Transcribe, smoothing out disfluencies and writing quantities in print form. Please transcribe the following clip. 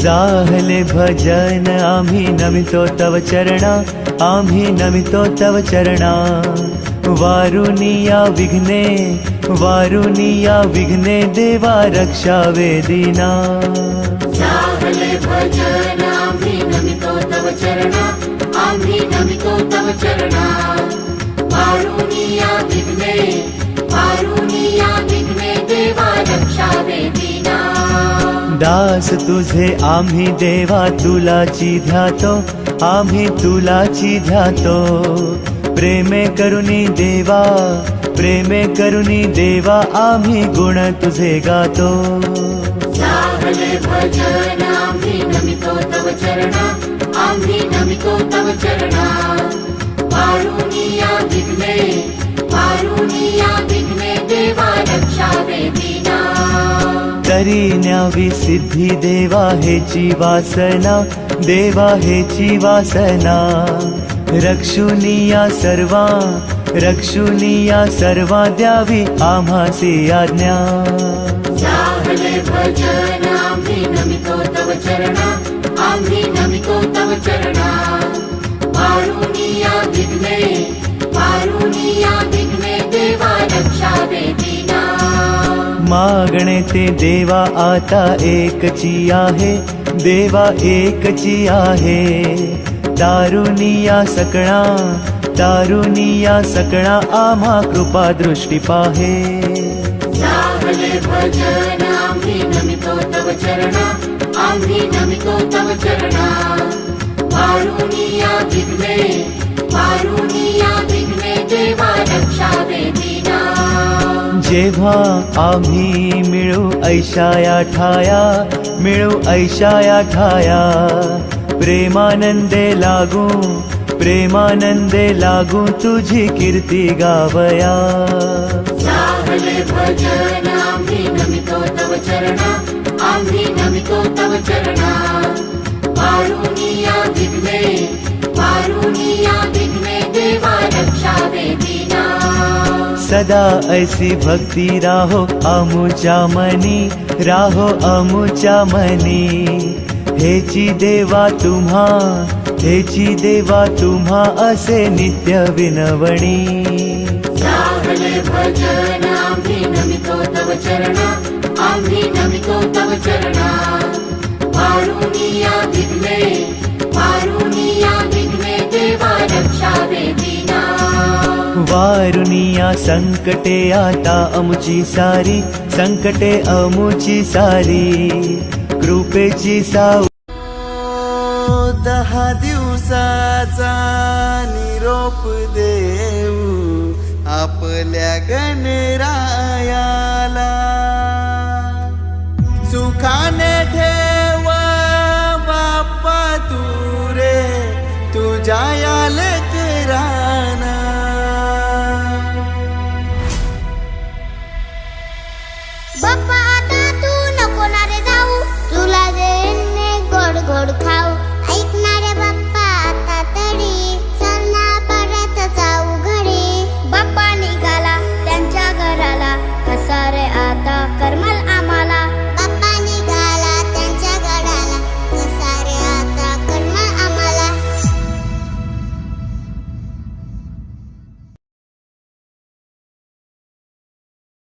जाहले भजन आम्ही नमितो तव चरणा, आम्ही नमितो तव चरणा। वारुनिया विघ्ने, वारुनिया विघ्ने देवा रक्षावे दीना। जाहले भजन आम्ही नमितो तव चरणा, आम्ही नमितो तव चरणा। वारुनिया विघ्ने, वारुनिया विघ्ने देवा रक्षावे दीना। दास तुझे आम्ही देवा तुलाची ध्यातो, आम्ही तुलाची ध्यातो। प्रेमे करुणी देवा, प्रेमे करुणी देवा आम्ही गुण तुझे गातो। जाहले भजन आम्ही नमितो तव चरणा, आम्ही नमितो तव चरणा। वारुनिया विघ्ने, वारुनिया विघ्ने देवा रक्षावे दीना। करी न्यावी सिद्धी देवा हेची वासना, देवा हेची वासना। रक्षुनिया सर्वा, रक्षुनिया सर्वा द्यावी आम्हासी आज्ञा। जाहले भजन आम्ही नमितो तव चरणा, आम्ही नमितो तव चरणा। वारुनिया विघ्ने, वारुनिया विघ्ने देवा रक्षावे दीना। मागणे ते देवा आता एकची आहे, देवा एकची आहे। तारुनिया सकळा, तारुनिया सकळा आम्हा कृपा दृष्टी पाहे। जाहले भजन आम्ही नमितो तव चरणा, आम्ही नमितो तव चरणा। वारुनिया विघ्ने, वारुनिया विघ्ने देवा रक्षावे दीना। जेव्हा आम्ही मिळू ऐशाया ठाया, मिळू ऐशाया ठाया। प्रेमानंदे लागू, प्रेमानंदे लागू तुझी कीर्ती गावया। जाहले भजन आम्ही नमितो तव चरणा, आम्ही नमितो तव चरणा। वारुनिया विघ्ने, वारुनिया विघ्ने देवा रक्षावे दीना। सदा ऐसी भक्ती राहो अमुच्या मनी, राहो अमुच्या मनी। हेची देवा तुम्हा, हेची देवा तुम्हा असे नित्य विनवणी। जाहले भजन आम्ही नमितो तव चरणा, आम्ही नमितो तव चरणा। वारुनिया विघ्ने, वारुनिया विघ्ने देवा रक्षावे दीना। वारुनिया संकटे आता अमुची सारी, संकटे अमुची सारी। कृपेची साऊ 10 दिवसाचा निरोप देऊ आपल्या गणरायाला। सुखाने